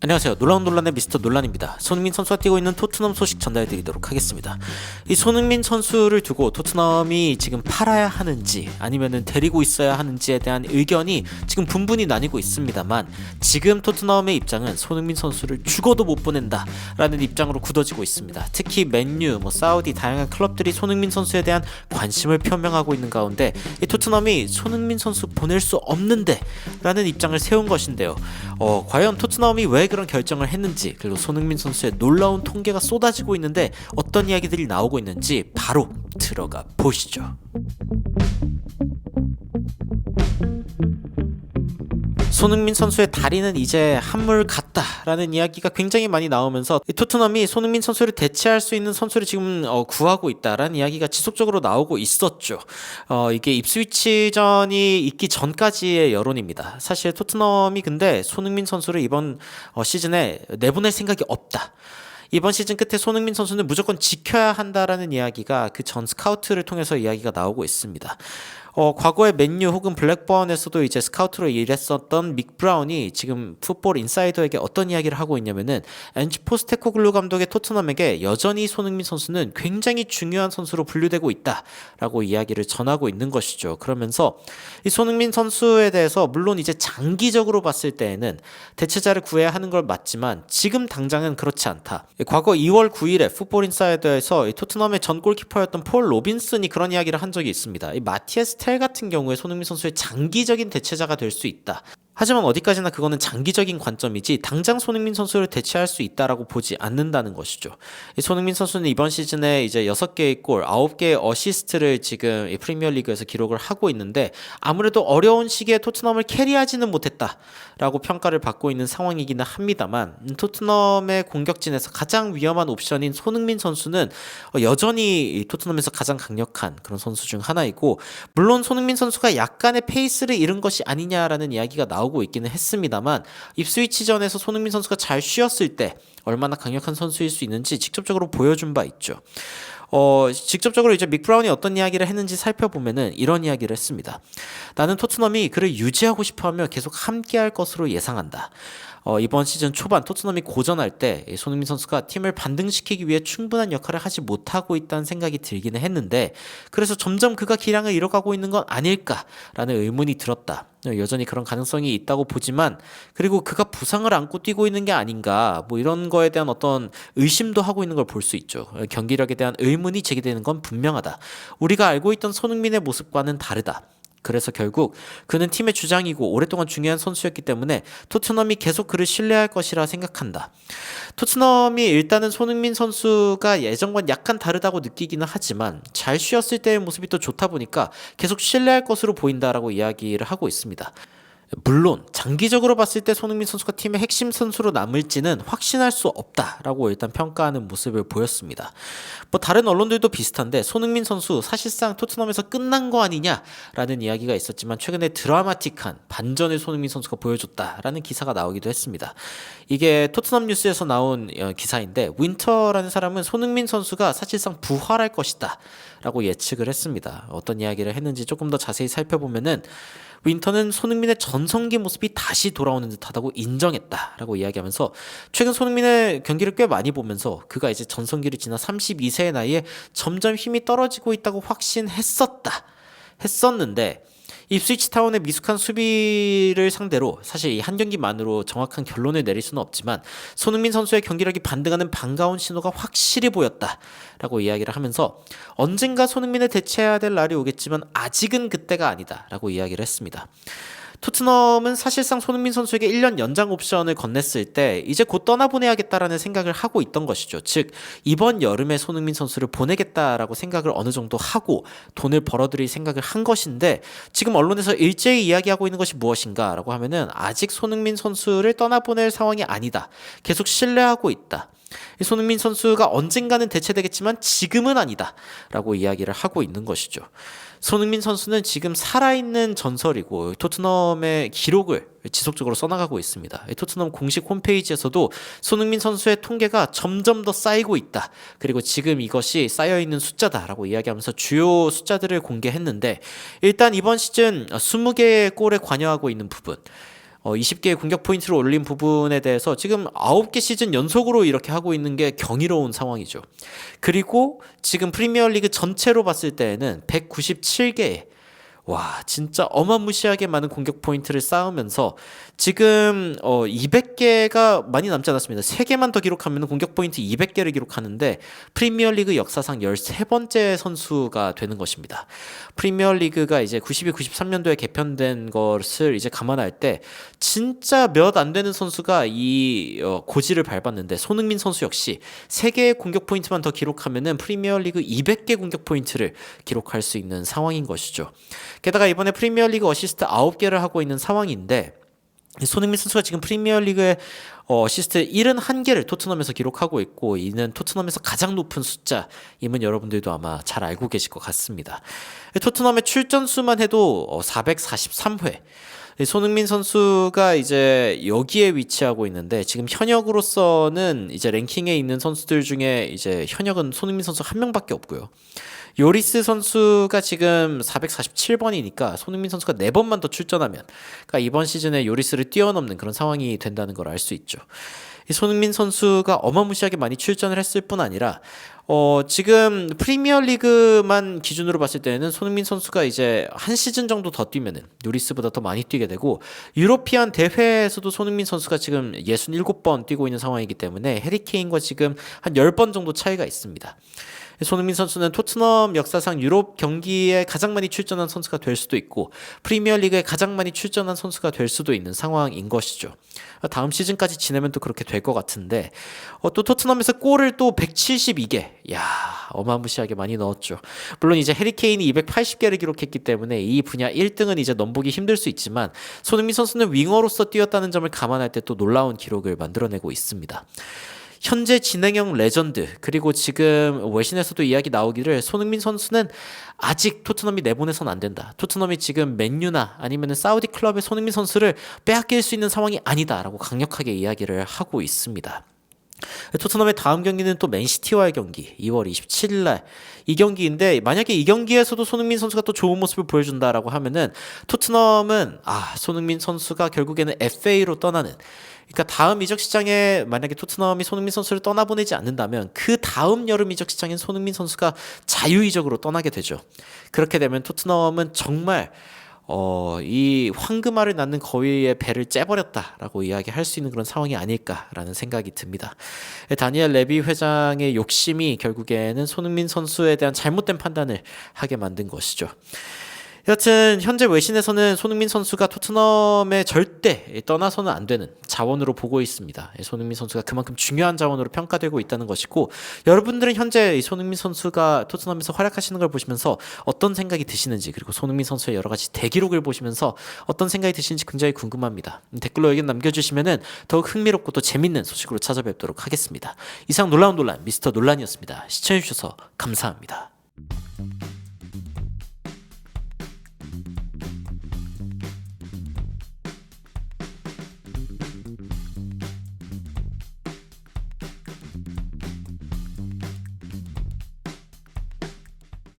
안녕하세요. 놀라운 논란의 미스터 논란입니다. 손흥민 선수가 뛰고 있는 토트넘 소식 전달해드리도록 하겠습니다. 이 손흥민 선수를 두고 토트넘이 지금 팔아야 하는지 아니면은 데리고 있어야 하는지에 대한 의견이 지금 분분히 나뉘고 있습니다만, 지금 토트넘의 입장은 손흥민 선수를 죽어도 못 보낸다 라는 입장으로 굳어지고 있습니다. 특히 맨유, 사우디 다양한 클럽들이 손흥민 선수에 대한 관심을 표명하고 있는 가운데 이 토트넘이 손흥민 선수 보낼 수 없는데 라는 입장을 세운 것인데요. 과연 토트넘이 왜 그런 결정을 했는지, 그리고 손흥민 선수의 놀라운 통계가 쏟아지고 있는데 어떤 이야기들이 나오고 있는지 바로 들어가 보시죠. 손흥민 선수의 다리는 이제 한물 같다라는 이야기가 굉장히 많이 나오면서 토트넘이 손흥민 선수를 대체할 수 있는 선수를 지금 구하고 있다라는 이야기가 지속적으로 나오고 있었죠. 이게 입스위치전이 있기 전까지의 여론입니다. 사실 토트넘이 근데 손흥민 선수를 이번 시즌에 내보낼 생각이 없다. 이번 시즌 끝에 손흥민 선수는 무조건 지켜야 한다라는 이야기가 그 전 스카우트를 통해서 이야기가 나오고 있습니다. 과거에 맨유 혹은 블랙번에서도 이제 스카우트로 일했었던 믹 브라운이 지금 풋볼 인사이더에게 어떤 이야기를 하고 있냐면은, 엔지 포스테코글루 감독의 토트넘에게 여전히 손흥민 선수는 굉장히 중요한 선수로 분류되고 있다라고 이야기를 전하고 있는 것이죠. 그러면서 이 손흥민 선수에 대해서 물론 이제 장기적으로 봤을 때에는 대체자를 구해야 하는 걸 맞지만 지금 당장은 그렇지 않다. 과거 2월 9일에 풋볼 인사이더에서 토트넘의 전 골키퍼였던 폴 로빈슨이 그런 이야기를 한 적이 있습니다. 이 마티아스 텔 같은 경우에 손흥민 선수의 장기적인 대체자가 될 수 있다. 하지만 어디까지나 그거는 장기적인 관점이지 당장 손흥민 선수를 대체할 수 있다라고 보지 않는다는 것이죠. 손흥민 선수는 이번 시즌에 이제 6개의 골, 9개의 어시스트를 지금 프리미어리그에서 기록을 하고 있는데, 아무래도 어려운 시기에 토트넘을 캐리하지는 못했다라고 평가를 받고 있는 상황이기는 합니다만, 토트넘의 공격진에서 가장 위험한 옵션인 손흥민 선수는 여전히 토트넘에서 가장 강력한 그런 선수 중 하나이고, 물론 손흥민 선수가 약간의 페이스를 잃은 것이 아니냐라는 이야기가 나오고 있기는 했습니다만, 입스위치전에서 손흥민 선수가 잘 쉬었을 때 얼마나 강력한 선수일 수 있는지 직접적으로 보여준 바 있죠. 직접적으로 이제 믹 브라운이 어떤 이야기를 했는지 살펴보면은 이런 이야기를 했습니다. 나는 토트넘이 그를 유지하고 싶어하며 계속 함께할 것으로 예상한다. 이번 시즌 초반 토트넘이 고전할 때 손흥민 선수가 팀을 반등시키기 위해 충분한 역할을 하지 못하고 있다는 생각이 들기는 했는데, 그래서 점점 그가 기량을 잃어가고 있는 건 아닐까라는 의문이 들었다. 여전히 그런 가능성이 있다고 보지만, 그리고 그가 부상을 안고 뛰고 있는 게 아닌가, 이런 거에 대한 어떤 의심도 하고 있는 걸 볼 수 있죠. 경기력에 대한 의문이 제기되는 건 분명하다. 우리가 알고 있던 손흥민의 모습과는 다르다. 그래서 결국 그는 팀의 주장이고 오랫동안 중요한 선수였기 때문에 토트넘이 계속 그를 신뢰할 것이라 생각한다. 토트넘이 일단은 손흥민 선수가 예전과는 약간 다르다고 느끼기는 하지만 잘 쉬었을 때의 모습이 또 좋다 보니까 계속 신뢰할 것으로 보인다라고 이야기를 하고 있습니다. 물론 장기적으로 봤을 때 손흥민 선수가 팀의 핵심 선수로 남을지는 확신할 수 없다라고 일단 평가하는 모습을 보였습니다. 다른 언론들도 비슷한데, 손흥민 선수 사실상 토트넘에서 끝난 거 아니냐라는 이야기가 있었지만 최근에 드라마틱한 반전을 손흥민 선수가 보여줬다라는 기사가 나오기도 했습니다. 이게 토트넘 뉴스에서 나온 기사인데, 윈터라는 사람은 손흥민 선수가 사실상 부활할 것이다 라고 예측을 했습니다. 어떤 이야기를 했는지 조금 더 자세히 살펴보면은, 윈터는 손흥민의 전성기 모습이 다시 돌아오는 듯하다고 인정했다라고 이야기하면서, 최근 손흥민의 경기를 꽤 많이 보면서 그가 이제 전성기를 지나 32세의 나이에 점점 힘이 떨어지고 있다고 했었는데, 입스위치 타운의 미숙한 수비를 상대로 사실 이 한 경기만으로 정확한 결론을 내릴 수는 없지만 손흥민 선수의 경기력이 반등하는 반가운 신호가 확실히 보였다라고 이야기를 하면서, 언젠가 손흥민을 대체해야 될 날이 오겠지만 아직은 그때가 아니다라고 이야기를 했습니다. 토트넘은 사실상 손흥민 선수에게 1년 연장 옵션을 건넸을 때 이제 곧 떠나보내야겠다라는 생각을 하고 있던 것이죠. 즉 이번 여름에 손흥민 선수를 보내겠다라고 생각을 어느 정도 하고 돈을 벌어들일 생각을 한 것인데, 지금 언론에서 일제히 이야기하고 있는 것이 무엇인가라고 하면은 아직 손흥민 선수를 떠나보낼 상황이 아니다. 계속 신뢰하고 있다. 손흥민 선수가 언젠가는 대체되겠지만 지금은 아니다 라고 이야기를 하고 있는 것이죠. 손흥민 선수는 지금 살아있는 전설이고 토트넘의 기록을 지속적으로 써나가고 있습니다. 토트넘 공식 홈페이지에서도 손흥민 선수의 통계가 점점 더 쌓이고 있다. 그리고 지금 이것이 쌓여있는 숫자다라고 이야기하면서 주요 숫자들을 공개했는데, 일단 이번 시즌 20개의 골에 관여하고 있는 부분, 20개의 공격 포인트를 올린 부분에 대해서 지금 9개 시즌 연속으로 이렇게 하고 있는 게 경이로운 상황이죠. 그리고 지금 프리미어리그 전체로 봤을 때에는 197개의 와 진짜 어마무시하게 많은 공격 포인트를 쌓으면서 지금 200개가 많이 남지 않았습니다. 3개만 더 기록하면 공격 포인트 200개를 기록하는데 프리미어리그 역사상 13번째 선수가 되는 것입니다. 프리미어리그가 이제 92, 93년도에 개편된 것을 이제 감안할 때 진짜 몇 안 되는 선수가 이 고지를 밟았는데 손흥민 선수 역시 3개의 공격 포인트만 더 기록하면은 프리미어리그 200개 공격 포인트를 기록할 수 있는 상황인 것이죠. 게다가 이번에 프리미어리그 어시스트 9개를 하고 있는 상황인데 손흥민 선수가 지금 프리미어리그의 어시스트 71개를 토트넘에서 기록하고 있고 이는 토트넘에서 가장 높은 숫자임은 여러분들도 아마 잘 알고 계실 것 같습니다. 토트넘의 출전 수만 해도 443회. 손흥민 선수가 이제 여기에 위치하고 있는데 지금 현역으로서는 이제 랭킹에 있는 선수들 중에 이제 현역은 손흥민 선수 한 명밖에 없고요. 요리스 선수가 지금 447번이니까 손흥민 선수가 4번만 더 출전하면 그러니까 이번 시즌에 요리스를 뛰어넘는 그런 상황이 된다는 걸 알 수 있죠. 이 손흥민 선수가 어마무시하게 많이 출전을 했을 뿐 아니라 지금 프리미어리그만 기준으로 봤을 때는 손흥민 선수가 이제 한 시즌 정도 더 뛰면은 요리스보다 더 많이 뛰게 되고 유로피안 대회에서도 손흥민 선수가 지금 67번 뛰고 있는 상황이기 때문에 해리케인과 지금 한 10번 정도 차이가 있습니다. 손흥민 선수는 토트넘 역사상 유럽 경기에 가장 많이 출전한 선수가 될 수도 있고 프리미어리그에 가장 많이 출전한 선수가 될 수도 있는 상황인 것이죠. 다음 시즌까지 지내면 또 그렇게 될 것 같은데 또 토트넘에서 골을 또 172개 야 어마무시하게 많이 넣었죠. 물론 이제 해리케인이 280개를 기록했기 때문에 이 분야 1등은 이제 넘보기 힘들 수 있지만 손흥민 선수는 윙어로서 뛰었다는 점을 감안할 때 또 놀라운 기록을 만들어내고 있습니다. 현재 진행형 레전드 그리고 지금 외신에서도 이야기 나오기를 손흥민 선수는 아직 토트넘이 내보내선 안 된다. 토트넘이 지금 맨유나 아니면 사우디 클럽의 손흥민 선수를 빼앗길 수 있는 상황이 아니다라고 강력하게 이야기를 하고 있습니다. 토트넘의 다음 경기는 또 맨시티와의 경기 2월 27일 날 이 경기인데 만약에 이 경기에서도 손흥민 선수가 또 좋은 모습을 보여준다라고 하면은 토트넘은 손흥민 선수가 결국에는 FA로 떠나는 그러니까 다음 이적 시장에 만약에 토트넘이 손흥민 선수를 떠나보내지 않는다면 그 다음 여름 이적 시장엔 손흥민 선수가 자유 이적으로 떠나게 되죠. 그렇게 되면 토트넘은 정말 이 황금알을 낳는 거위의 배를 째버렸다라고 이야기할 수 있는 그런 상황이 아닐까라는 생각이 듭니다. 다니엘 레비 회장의 욕심이 결국에는 손흥민 선수에 대한 잘못된 판단을 하게 만든 것이죠. 여튼 현재 외신에서는 손흥민 선수가 토트넘에 절대 떠나서는 안 되는 자원으로 보고 있습니다. 손흥민 선수가 그만큼 중요한 자원으로 평가되고 있다는 것이고 여러분들은 현재 손흥민 선수가 토트넘에서 활약하시는 걸 보시면서 어떤 생각이 드시는지 그리고 손흥민 선수의 여러 가지 대기록을 보시면서 어떤 생각이 드시는지 굉장히 궁금합니다. 댓글로 의견 남겨주시면 더욱 흥미롭고 또 재밌는 소식으로 찾아뵙도록 하겠습니다. 이상 놀라운 논란 미스터 논란이었습니다. 시청해주셔서 감사합니다.